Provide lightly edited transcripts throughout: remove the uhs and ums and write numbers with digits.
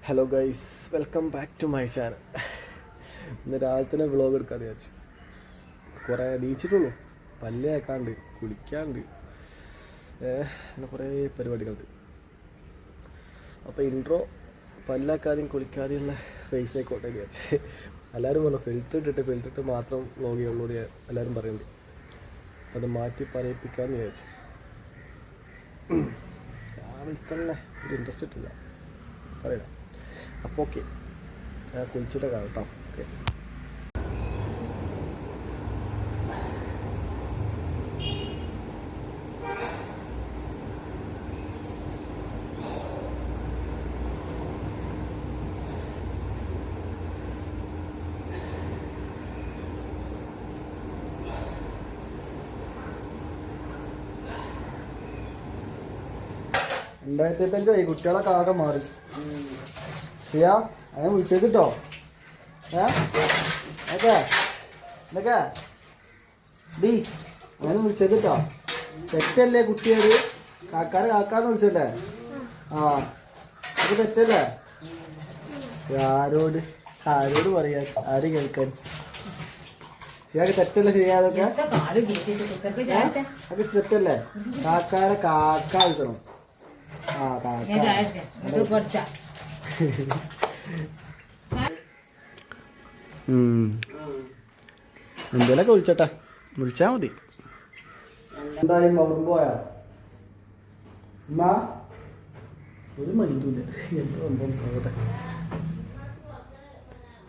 Hello guys, welcome back to my channel. ഇന്ന് രാവിലെ തന്നെ വ്ളോഗ് എടുക്കാമെന്ന് വിചാരിച്ചു. കുറേ നീച്ചിട്ടുള്ളൂ, പല്ല് കേൾക്കാണ്ട്, കുളിക്കാണ്ട്, അങ്ങനെ കുറേ പരിപാടികളുണ്ട്. അപ്പോൾ ഇൻട്രോ പല്ലാക്കാതെയും കുളിക്കാതെയുള്ള ഫേസ് ആയിക്കോട്ടെ വിചാരിച്ച്. എല്ലാവരും പറഞ്ഞു ഫിൽറ്റർ ഇട്ടിട്ട് മാത്രം വ്ളോഗ് ചെയ്യുള്ളൂ എല്ലാവരും പറയുന്നുണ്ട്. അത് മാറ്റി പറയിപ്പിക്കാമെന്ന് വിചാരിച്ചു. രാവിലെ തന്നെ ഒരു ഇൻട്രസ്റ്റ് ഇട്ടില്ല, പറയില്ല. അപ്പോൾ ഓക്കെ, കുളിച്ചിട്ട് കാണാം കേട്ടോ. ഓക്കെ, രണ്ടായിരത്തി കുട്ടികളൊക്കെ ആകെ മാറി. ചെയ്യാ അങ്ങനെ വിളിച്ചേക്കിട്ടോ. ഓക്കെ എന്തൊക്കെ ഡീ അങ്ങനെ വിളിച്ചേക്കിട്ടോ. തെറ്റല്ലേ കുട്ടിയത്? കാക്കാന്ന് വിളിച്ചല്ലേ? ആ, അത് തെറ്റല്ലേ? ആരോട് പറയാ, ആര് കേൾക്കാൻ? ശരിയാക്കി തെറ്റല്ലേ? ചെയ്യാതൊക്കെ അതൊക്കെ തെറ്റല്ലേ? കാക്കാരെ കാക്ക വിളിക്കണം. ആ, കാക്ക എന്തേലൊക്കെ വിളിച്ചാ മതി. എന്തായാലും അവർ പോയാ ഒരു മൈൻഡുമില്ല.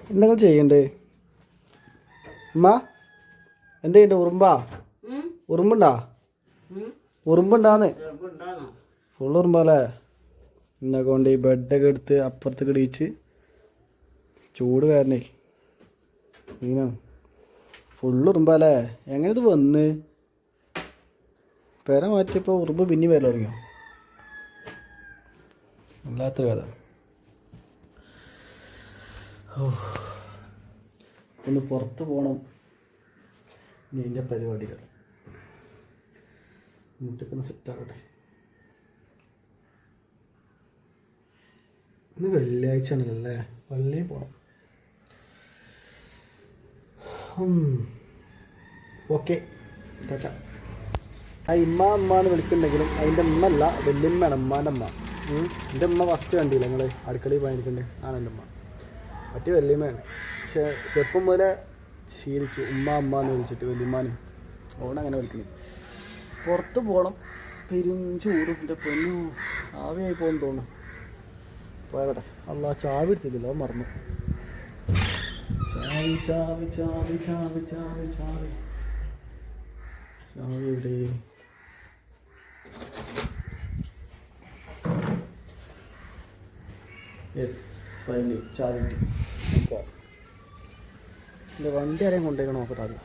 എന്താ ചെയ്യണ്ടേ? എന്ത് ചെയ്യണ്ടേ? ഉറുമ്പുണ്ടാന്ന് ഫുള്ള് ഉറുമ്പല്ലേ? എന്നെ കൊണ്ട് ഈ ബെഡൊക്കെ എടുത്ത് അപ്പുറത്തേക്ക് ഇടിച്ച് ചൂട് കാരണേ ഇങ്ങനെ ഫുള്ള് ഉറുമ്പല്ലേ? എങ്ങനെ ഇത് വന്ന് പെര മാറ്റിയപ്പോൾ ഉറുമ്പ് പിന്നെ വരൽ തുടങ്ങിയോ? വല്ലാത്തൊരു കഥ. ഒന്ന് പുറത്ത് പോകണം. ഇനി ഇതിൻ്റെ പരിപാടികൾ മുട്ടൊക്കെ സെറ്റാകട്ടെ. ഇന്ന് വെള്ളിയാഴ്ച ആണല്ലേ, പള്ളിയിൽ പോകണം. ഓക്കെ, കേട്ടാ. ആ അമ്മന്ന് വിളിക്കുന്നുണ്ടെങ്കിലും അതിൻ്റെ അമ്മ അല്ല, വല്യമ്മയാണ്, ഉമ്മാൻ്റെ അമ്മ. എൻ്റെ അമ്മ ഫസ്റ്റ് കണ്ടില്ല നിങ്ങൾ അടുക്കളയിൽ പോയിരിക്കണ്ടേ? ആണ് എൻ്റെ അമ്മ. മറ്റേ വല്യമ്മയാണ്. പക്ഷേ ചെറുപ്പം പോലെ ശീലിച്ചു അമ്മന്ന് വിളിച്ചിട്ട് വല്യമ്മാനും. അതുകൊണ്ട് അങ്ങനെ വിളിക്കണേ. പുറത്ത് പോകണം, പെരും ചൂടും. എൻ്റെ പൊന്നു ആവിയായി പോകുന്നു തോന്നുന്നു. പോയട്ടെ. അല്ല, ചാവി എടുത്തില്ല, അത് മറന്നു. ചാവി എവിടെ? യെസ്, ഫൈനലി ചാവി കിട്ടി. എൻ്റെ വണ്ടി ആരെയും കൊണ്ടുപോയിക്കണം നോക്കട്ടെ ആദ്യം.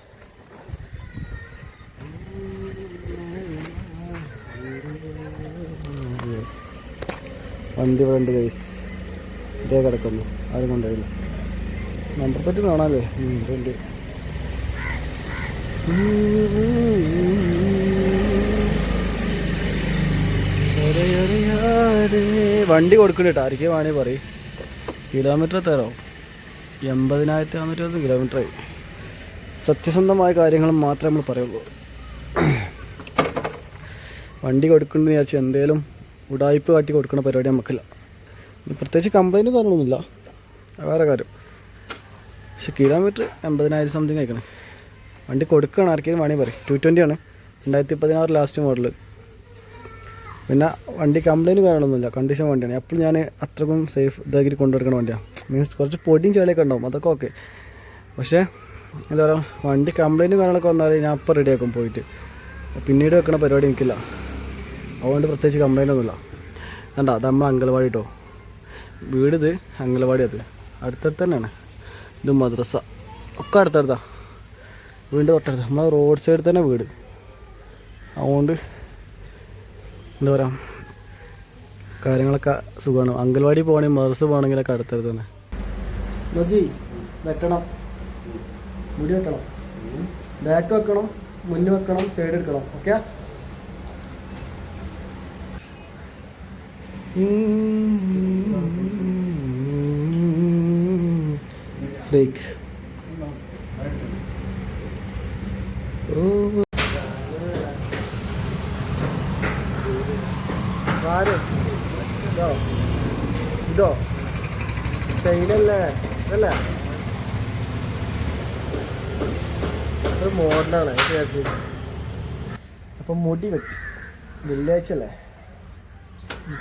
യെസ്, വണ്ടി ഇവിടെ ഉണ്ട് ഗൈസ്. ഇതേ കിടക്കുന്നു, ആരും കൊണ്ടുപോയില്ല. Number plate കാണാമല്ലേ? ഉണ്ട്. വണ്ടി കൊടുക്കണ്ട ആയിരിക്കും വേണമെങ്കിൽ പറയും. കിലോമീറ്റർ തരാം 80,420 കിലോമീറ്ററായി. സത്യസന്ധമായ കാര്യങ്ങൾ മാത്രമേ നമ്മൾ പറയുള്ളൂ. വണ്ടി കൊടുക്കണമെന്ന് വിചാരിച്ചാൽ എന്തേലും ഉടായ്പ കാട്ടി കൊടുക്കുന്ന പരിപാടി നമുക്കില്ല. പ്രത്യേകിച്ച് കംപ്ലൈൻറ്റ് കാര്യങ്ങളൊന്നുമില്ല, വേറെ കാര്യം. പക്ഷെ കിലോമീറ്റർ 80,000 സംതിങ് ആയിക്കണേ. വണ്ടി കൊടുക്കുകയാണ് ആർക്കെങ്കിലും വേണമെങ്കിൽ പറയും. 220 ആണ്, 2016 ലാസ്റ്റ് മോഡൽ. പിന്നെ വണ്ടി കംപ്ലൈൻറ്റ് കാര്യങ്ങളൊന്നുമില്ല, കണ്ടീഷൻ വണ്ടിയാണ്. എപ്പോഴും ഞാൻ അത്രക്കും സേഫ് ഇതാക്കി കൊണ്ടുവെടുക്കുന്ന വണ്ടിയാണ്. മീൻസ് കുറച്ച് പൊടിയും ചെളിയൊക്കെ ഉണ്ടാവും, അതൊക്കെ ഓക്കെ. പക്ഷേ എന്താ പറയുക, വണ്ടി കംപ്ലൈൻറ്റ് കാര്യങ്ങളൊക്കെ വന്നാൽ ഞാൻ അപ്പം റെഡിയാക്കും പോയിട്ട്. പിന്നീട് വെക്കണ പരിപാടി എനിക്കില്ല. അതുകൊണ്ട് പ്രത്യേകിച്ച് കംപ്ലൈൻ്റ് ഒന്നുമില്ല. വേണ്ട, അത് നമ്മൾ അങ്കലവാടി കേട്ടോ. വീട് ഇത് അങ്കലവാടി, അത് അടുത്തടുത്ത് തന്നെയാണ്. ഇത് മദ്രസ ഒക്കെ അടുത്തടുത്താ, വീടിൻ്റെ തൊട്ടടുത്ത്. നമ്മൾ റോഡ് സൈഡിൽ തന്നെ വീട്. അതുകൊണ്ട് എന്താ പറയുക, കാര്യങ്ങളൊക്കെ സുഖമാണ്. അങ്കൽവാടി പോകണമെങ്കിൽ മദ്രസ പോകണമെങ്കിലൊക്കെ അടുത്തടുത്ത് തന്നെ. നോക്കി വെട്ടണം, മുടി വെട്ടണം, ബാക്ക് വെക്കണം, മുന്നിൽ വെക്കണം, സൈഡ് എടുക്കണം. Okay, freak. ഇതോ സ്റ്റൈലല്ലേ അല്ലേ? ഒരു മോഡലാണ് വിചാരിച്ചത്. അപ്പം മുടി വെട്ടി വെള്ളിയാഴ്ച അല്ലേ,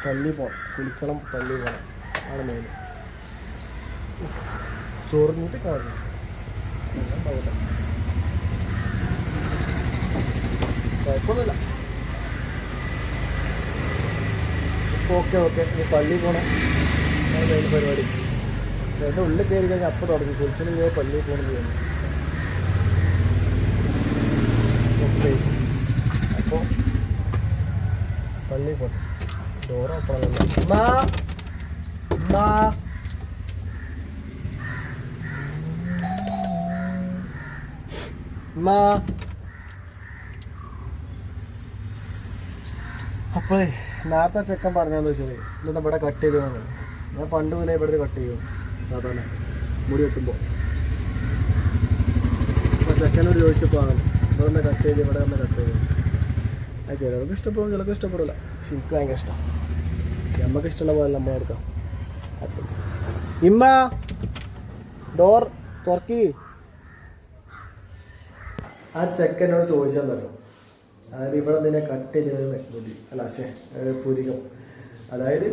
പള്ളി പോകണം, കുളിക്കണം, പള്ളി പോകണം ആണ് മെയിൻ. ചോറിഞ്ഞിട്ട് കാണുന്നു കുഴപ്പമൊന്നുമില്ല. ഓക്കെ ഇനി പള്ളി പോകണം ആണ് മെയിൻ പരിപാടി. എൻ്റെ ഉള്ളിൽ കയറി കഴിഞ്ഞാൽ അപ്പം തുടങ്ങി കുളിച്ചില്ലെങ്കിൽ പള്ളിയിൽ പോകണം ചെയ്യുന്നു. അപ്പോൾ പള്ളിയിൽ പോകണം. ഡോറ് ഓപ്പണല്ല. അപ്പോഴേ നേരത്തെ ചെക്കൻ പറഞ്ഞതെന്ന് വെച്ചാൽ ഇന്നത്തെ ഇവിടെ കട്ട് ചെയ്ത് വേണം. ഞാൻ പണ്ട് മുതലേ ഇവിടെ കട്ട് ചെയ്യും സാധാരണ മുടി വെട്ടുമ്പോൾ. അപ്പോൾ ചെക്കനോട് ചോദിച്ചപ്പോൾ ഇവിടെ ഒന്ന് കട്ട് ചെയ്ത് ഇവിടെ ഒന്ന് കട്ട് ചെയ്തു. അത് ചിലർക്ക് ഇഷ്ടപ്പെടും, ചിലർക്ക് ഇഷ്ടപ്പെടില്ല. പക്ഷെ എനിക്ക് ഭയങ്കര ഇഷ്ടം. നമുക്ക് ഇഷ്ടമുള്ള പോലെ നമ്മൾ എടുക്കാം. ഇമ്മ ഡോർ തുറക്കി. ആ ചെക്കനോട് ചോദിച്ചാൽ തരും. അതായത് ഇവിടെ നിന്നെ കട്ട് ചെയ്തത് മുടി അല്ല പുരികം. അതായത്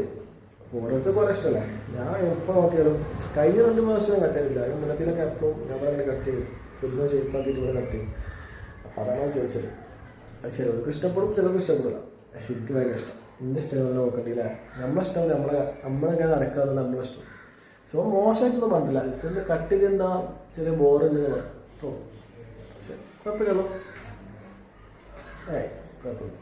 ഓരോരുത്തർക്ക് ഓരോ ഇഷ്ടമല്ലേ. ഞാൻ എപ്പോൾ നോക്കിയാലും കഴിഞ്ഞ 2 വർഷം കട്ട് ചെയ്തില്ല. അതിന് മുന്നത്തിലൊക്കെ എപ്പോഴും ഞമ്മളങ്ങനെ കട്ട് ചെയ്യും, പുരികം ഷേപ്പാക്കിയിട്ട് ഇവിടെ കട്ട് ചെയ്യും. അപ്പോൾ അതാണ് ചോദിച്ചത്. അത് ചിലർക്ക് ഇഷ്ടപ്പെടും, ചിലർക്ക് ഇഷ്ടപ്പെടില്ല. പക്ഷെ എനിക്ക് ഭയങ്കര ഇഷ്ടം. എൻ്റെ ഇഷ്ടമല്ല നോക്കണ്ടില്ലേ, നമ്മളിഷ്ടം നമ്മളിങ്ങനെ നടക്കാറുണ്ട് നമ്മളെ ഇഷ്ടം. സോ മോശമായിട്ടൊന്നും പറഞ്ഞില്ല. ജസ്റ്റ് കട്ട് ചെയ്ത് എന്താ ചെറിയ ബോറുണ്ടെന്ന് പറഞ്ഞു. പക്ഷെ കുഴപ്പമില്ലല്ലോ. കുഴപ്പമില്ല.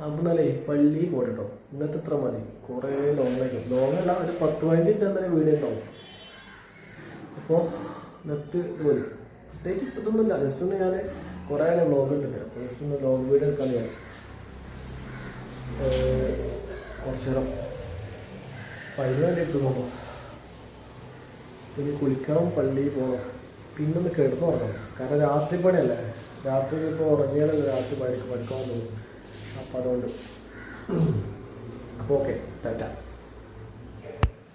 അപ്പം എന്നാലേ പള്ളി പോട്ടോ. ഇന്നത്തെ ഇത്ര മതി. കുറേ ലോങ്ങല്ല, ഒരു 10-15 മിനിറ്റ് എന്തായാലും വീഡിയോ ഉണ്ടാവും. അപ്പോൾ ഇന്നത്തെ ഇത് മതി. പ്രത്യേകിച്ച് ഇതൊന്നുമില്ല. ജസ്റ്റ് ഒന്ന് ഞാൻ കുറേ വ്ളോഗ് ഇട്ടില്ല. അപ്പോൾ ജസ്റ്റ് ഒന്ന് ലോങ് വീഡിയോ എടുക്കാമെന്ന് വിചാരിച്ചു. കുറച്ച് നേരം അപ്പം അതിന് വേണ്ടി എടുത്തു നോക്കാം. പിന്നെ കുളിക്കണം, പള്ളിയിൽ പോകണം, പിന്നൊന്ന് കിടന്നു ഉറങ്ങണം. കാരണം രാത്രി പണിയല്ലേ. രാത്രി ഇപ്പോൾ ഉറങ്ങിയാലല്ലേ രാത്രി പഠിക്കാൻ തോന്നും. അപ്പം അതുകൊണ്ട് അപ്പോൾ ഓക്കെ ടാറ്റ.